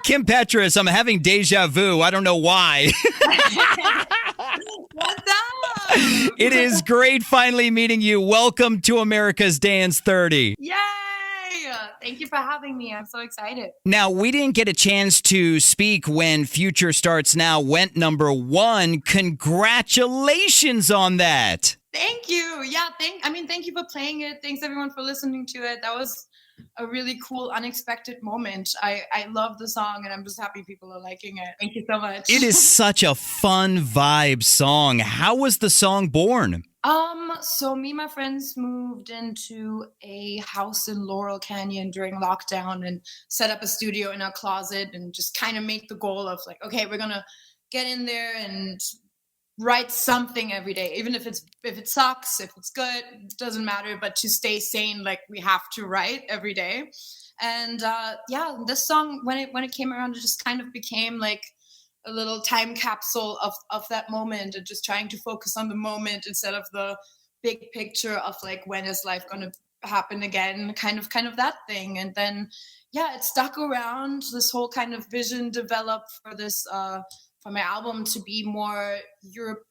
Kim Petras, I'm having deja vu. I don't know why. What's up? It is great finally meeting you. Welcome to America's Dance 30. Yay! Thank you for having me. I'm so excited. Now, we didn't get a chance to speak when Future Starts Now went #1. Congratulations on that. Thank you. Yeah, thank you for playing it. Thanks everyone for listening to it. That was a really cool, unexpected moment. I love the song and I'm just happy people are liking it. Thank you so much. It is such a fun vibe song. How was the song born? So me and my friends moved into a house in Laurel Canyon during lockdown and set up a studio in our closet and just kind of made the goal of like, okay, we're gonna get in there and write something every day, even if it sucks, if it's good, it doesn't matter, but to stay sane, like we have to write every day. And this song when it came around, it just kind of became like a little time capsule of that moment and just trying to focus on the moment instead of the big picture of like when is life going to happen again, kind of that thing. And then it stuck around. This whole kind of vision developed for this for my album to be more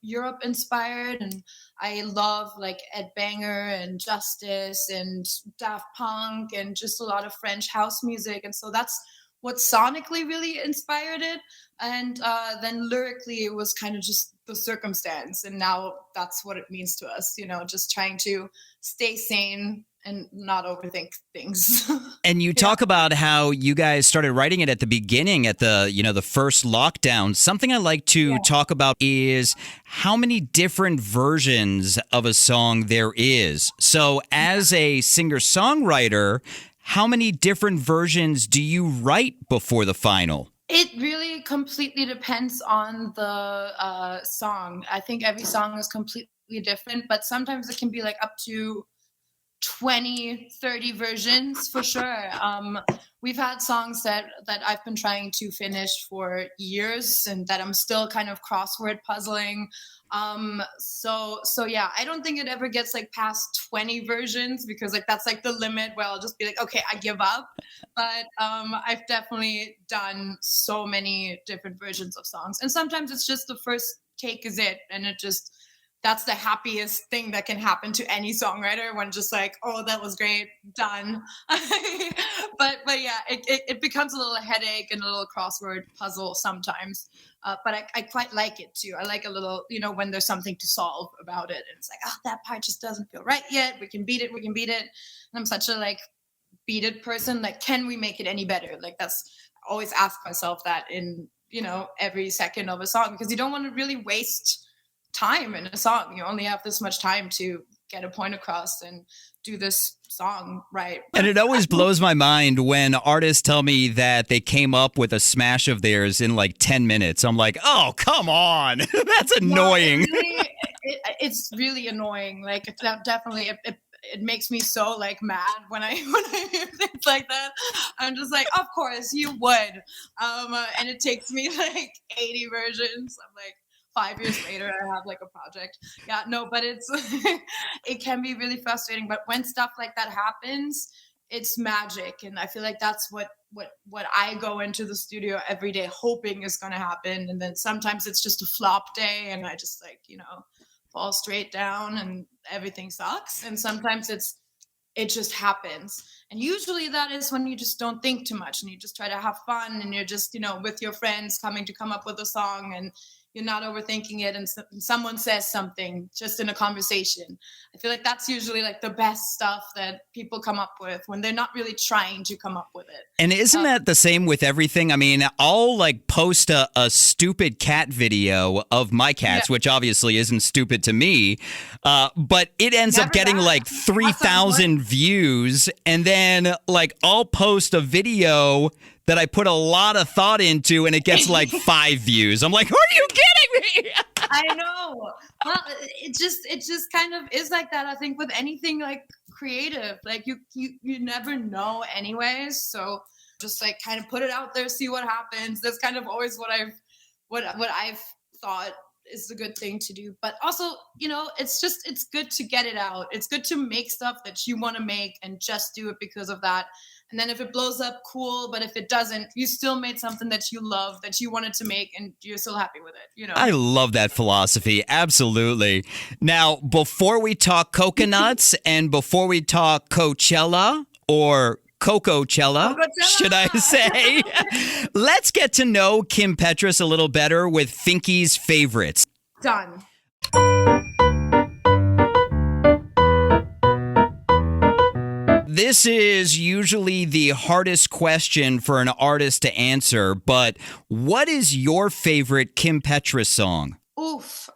Europe inspired, and I love like Ed Banger and Justice and Daft Punk and just a lot of French house music, and so that's what sonically really inspired it. And then lyrically, it was kind of just the circumstance. And now that's what it means to us, just trying to stay sane and not overthink things. And you talk about how you guys started writing it at the beginning, at the first lockdown. Something I like to talk about is how many different versions of a song there is. So as a singer-songwriter, how many different versions do you write before the final? It really completely depends on the song. I think every song is completely different, but sometimes it can be like up to 20, 30 versions for sure. We've had songs that I've been trying to finish for years and that I'm still kind of crossword puzzling. So yeah, I don't think it ever gets like past 20 versions because like that's like the limit where I'll just be like, okay, I give up. But I've definitely done so many different versions of songs. And sometimes it's just the first take is it. And that's the happiest thing that can happen to any songwriter when just like, oh, that was great, done. but yeah, it becomes a little headache and a little crossword puzzle sometimes. But I quite like it too. I like a little, when there's something to solve about it. And it's like, oh, that part just doesn't feel right yet. We can beat it. And I'm such a like beat it person. Like, can we make it any better? Like I always ask myself that in, every second of a song, because you don't want to really waste time in a song. You only have this much time to get a point across and do this song right. And it always blows my mind when artists tell me that they came up with a smash of theirs in like 10 minutes. I'm like, oh, come on. That's annoying. It's really annoying. Like definitely it makes me so like mad when I hear things like that. I'm just like, of course you would. And it takes me like 80 versions. I'm like, 5 years later, I have like a project. Yeah, no, but it can be really frustrating. But when stuff like that happens, it's magic. And I feel like that's what I go into the studio every day hoping is going to happen. And then sometimes it's just a flop day and I just like, fall straight down and everything sucks. And sometimes it just happens. And usually that is when you just don't think too much and you just try to have fun and you're just, with your friends come up with a song and you're not overthinking it, and someone says something just in a conversation. I feel like that's usually like the best stuff that people come up with when they're not really trying to come up with it. And isn't that the same with everything? I mean, I'll like post a stupid cat video of my cats, which obviously isn't stupid to me, but it ends up getting like 3,000 views, and then like I'll post a video that I put a lot of thought into and it gets like 5 views. I'm like, are you kidding me? I know. Well, it just kind of is like that. I think with anything like creative, like you never know anyways. So just like kind of put it out there, see what happens. That's kind of always what I've thought is a good thing to do. But also, it's good to get it out. It's good to make stuff that you want to make and just do it because of that. And then if it blows up, cool. But if it doesn't, you still made something that you love, that you wanted to make, and you're still happy with it, you know? I love that philosophy. Absolutely. Now, before we talk coconuts and before we talk Coachella or Cocochella, should I say, let's get to know Kim Petras a little better with Finky's favorites. Done. This is usually the hardest question for an artist to answer, but what is your favorite Kim Petras song? Oof.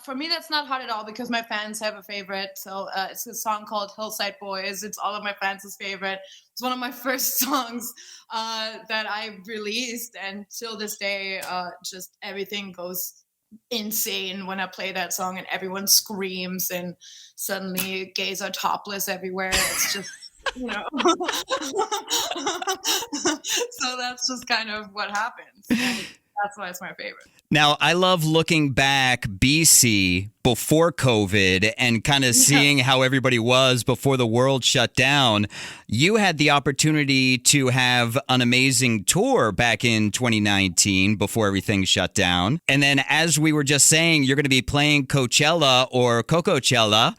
For me, that's not hard at all because my fans have a favorite. So it's a song called Hillside Boys. It's all of my fans' favorite. It's one of my first songs that I released. And till this day, just everything goes insane when I play that song and everyone screams and suddenly gays are topless everywhere. It's just... you know. So that's just kind of what happens. And that's why it's my favorite. Now, I love looking back BC before COVID and kind of seeing how everybody was before the world shut down. You had the opportunity to have an amazing tour back in 2019 before everything shut down. And then as we were just saying, you're going to be playing Coachella or Cocochella.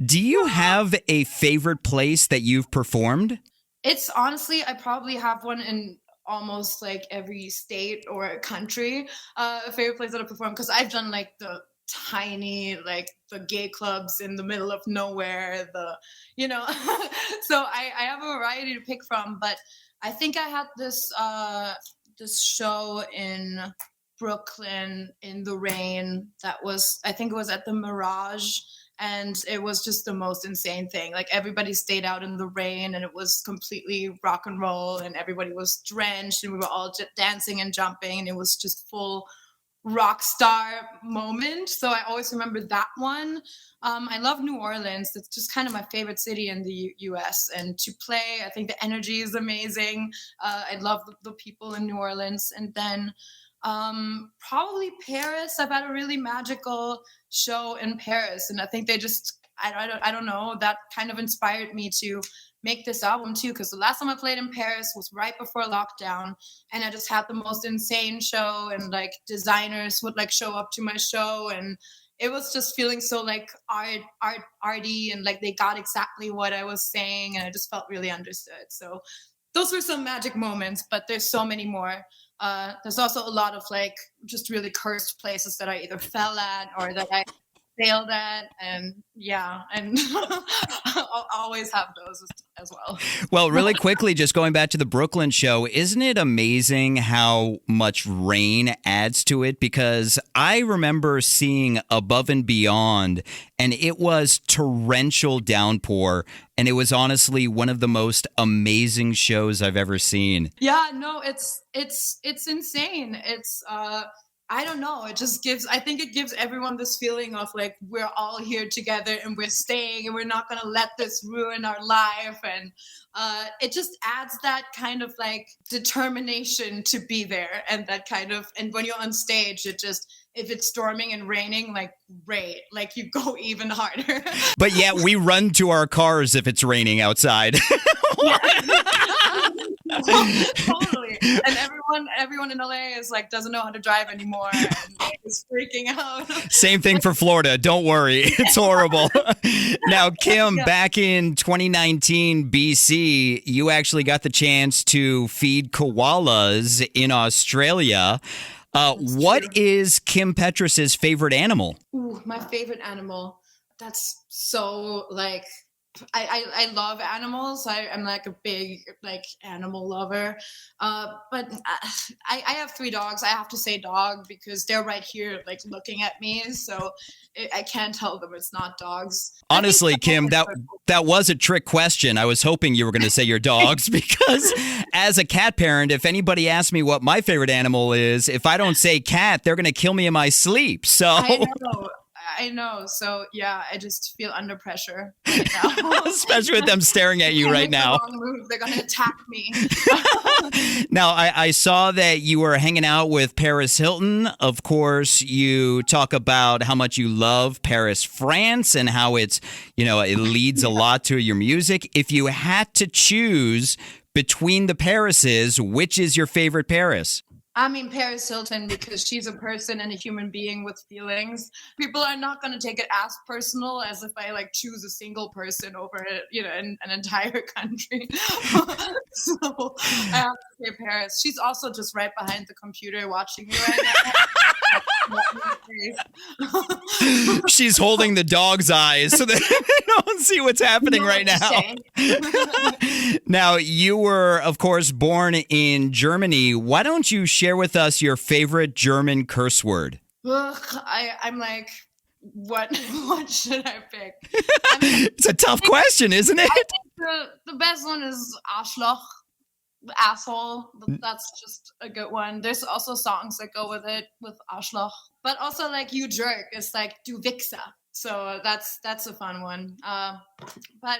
Do you have a favorite place that you've performed? It's honestly, I probably have one in almost like every state or country. A favorite place that I performed, because I've done like the tiny, like the gay clubs in the middle of nowhere, you know. So I have a variety to pick from, but I think I had this show in Brooklyn in the rain that was, I think it was at the Mirage. And it was just the most insane thing. Like everybody stayed out in the rain and it was completely rock and roll and everybody was drenched and we were all just dancing and jumping and it was just full rock star moment. So I always remember that one. I love New Orleans. It's just kind of my favorite city in the US. And to play, I think the energy is amazing. I love the people in New Orleans. And then probably Paris. I've had a really magical show in Paris, and I think they just, I don't know, that kind of inspired me to make this album too, because the last time I played in Paris was right before lockdown, and I just had the most insane show, and like designers would like show up to my show, and it was just feeling so like arty, and like they got exactly what I was saying, and I just felt really understood. So those were some magic moments, but there's so many more. There's also a lot of like just really cursed places that I either fell at or that I failed at, and I'll always have those as well. Well, really quickly, just going back to the Brooklyn show, isn't it amazing how much rain adds to it? Because I remember seeing Above and Beyond, and it was torrential downpour, and it was honestly one of the most amazing shows I've ever seen. Yeah, no, it's insane. It's I don't know. I think it gives everyone this feeling of like, we're all here together and we're staying and we're not going to let this ruin our life. And it just adds that kind of like determination to be there. And that kind of, and when you're on stage, it just, if it's storming and raining, like, great, like you go even harder. But yet we run to our cars if it's raining outside. Totally. And everyone in LA is like, doesn't know how to drive anymore and is freaking out. Same thing for Florida. Don't worry. It's horrible. Now, Kim, back in 2019 BC, you actually got the chance to feed koalas in Australia. What is Kim Petras' favorite animal? Ooh, my favorite animal. That's so like, I love animals. I'm like a big like animal lover. But I have 3 dogs. I have to say dog because they're right here like looking at me. So I can't tell them it's not dogs. Honestly, Kim, that was a trick question. I was hoping you were going to say your dogs because as a cat parent, if anybody asks me what my favorite animal is, if I don't say cat, they're going to kill me in my sleep. So I know. I know. So yeah, I just feel under pressure right now. Especially with them staring at you right now. The wrong move, they're gonna attack me. Now, I saw that you were hanging out with Paris Hilton. Of course, you talk about how much you love Paris, France, and how it's, it leads a lot to your music. If you had to choose between the Parises, which is your favorite Paris? I mean, Paris Hilton, because she's a person and a human being with feelings. People are not going to take it as personal as if I choose a single person over, an entire country. So I have to say Paris. She's also just right behind the computer watching me right now. She's holding the dog's eyes so that they don't see what's happening right now. Now, you were, of course, born in Germany. Why don't you share with us your favorite German curse word? Ugh, I'm like, what should I pick? It's a tough question, isn't it? I think the best one is Arschloch, asshole. That's just a good one. There's also songs that go with it, with Arschloch. But also you jerk, it's like du Wichser. So that's a fun one. But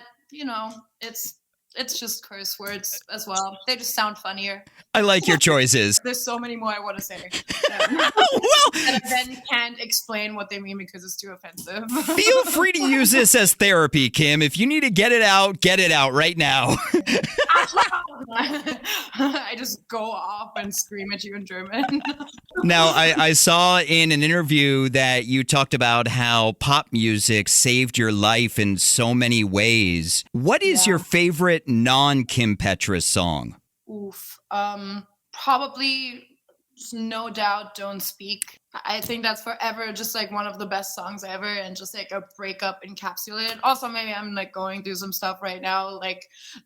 it's just curse words as well. They just sound funnier. I like your choices. There's so many more I want to say. Well, and I then can't explain what they mean because it's too offensive. Feel free to use this as therapy, Kim. If you need to get it out right now. I just go off and scream at you in German. Now, I saw in an interview that you talked about how pop music saved your life in so many ways. What is your favorite non-Kim Petras song? Oof. Probably, no doubt, Don't Speak. I think that's forever just one of the best songs ever, and just a breakup encapsulated. Also, maybe I'm going through some stuff right now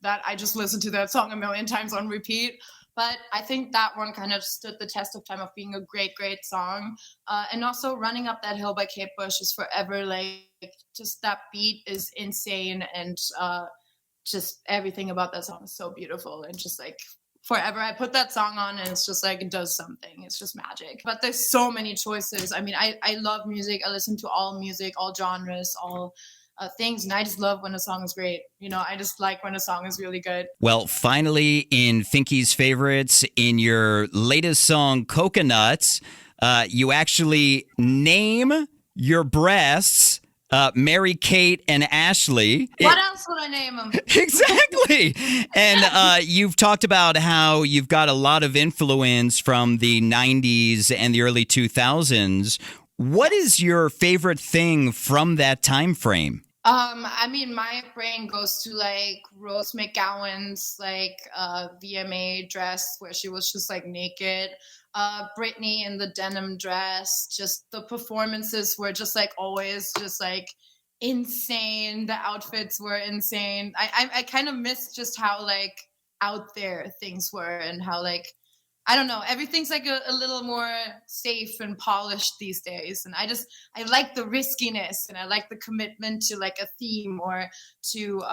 that I just listened to that song a million times on repeat. But I think that one kind of stood the test of time of being a great, great song. And also Running Up That Hill by Kate Bush is forever just that beat is insane, and just everything about that song is so beautiful, and just forever I put that song on and it's just it does something. It's just magic. But there's so many choices. I mean, I love music. I listen to all music, all genres, all things, and I just love when a song is great. I just like when a song is really good. Well, finally, in Finky's favorites, in your latest song, Coconuts, you actually name your breasts Mary Kate and Ashley. What else would I name them? Exactly. And you've talked about how you've got a lot of influence from the 90s and the early 2000s. What is your favorite thing from that time frame? I mean, my brain goes to Rose McGowan's VMA dress where she was just naked. Britney in the denim dress. Just the performances were just always just insane. The outfits were insane. I kind of miss just how out there things were, and how I don't know, everything's a little more safe and polished these days. And I like the riskiness, and I like the commitment to a theme, or to,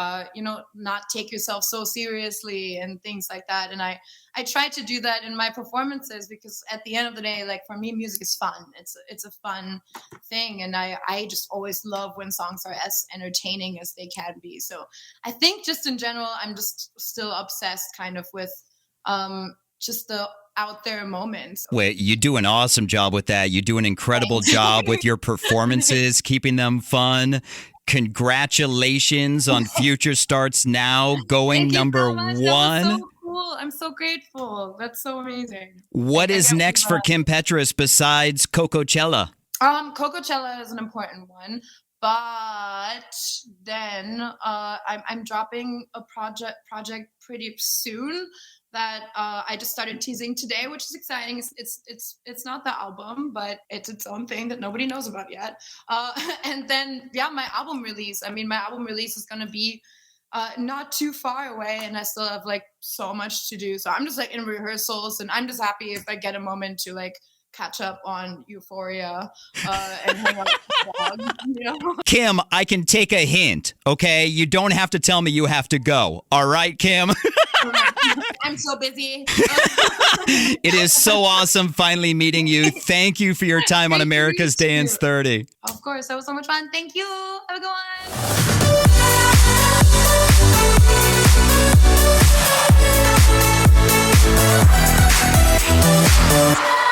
not take yourself so seriously and things like that. And I try to do that in my performances, because at the end of the day, for me, music is fun. It's a fun thing. And I just always love when songs are as entertaining as they can be. So I think just in general, I'm just still obsessed kind of with, just the out there moments. Wait, you do an awesome job with that. You do an incredible job with your performances, keeping them fun. Congratulations on Future Starts Now, going number one. That was so cool. I'm so grateful. That's so amazing. What is next for Kim Petras besides Cocochella? Cocochella is an important one. But then I'm dropping a project pretty soon that I just started teasing today, which is exciting. It's not the album, but it's its own thing that nobody knows about yet. And then my album release. I mean, my album release is gonna be not too far away, and I still have so much to do. So I'm just in rehearsals, and I'm just happy if I get a moment to catch up on Euphoria and hang out with the dog. Kim, I can take a hint, okay? You don't have to tell me you have to go. All right, Kim? I'm so busy. It is so awesome finally meeting you. Thank you for your time on America's Dance 30. Of course. That was so much fun. Thank you. Have a good one.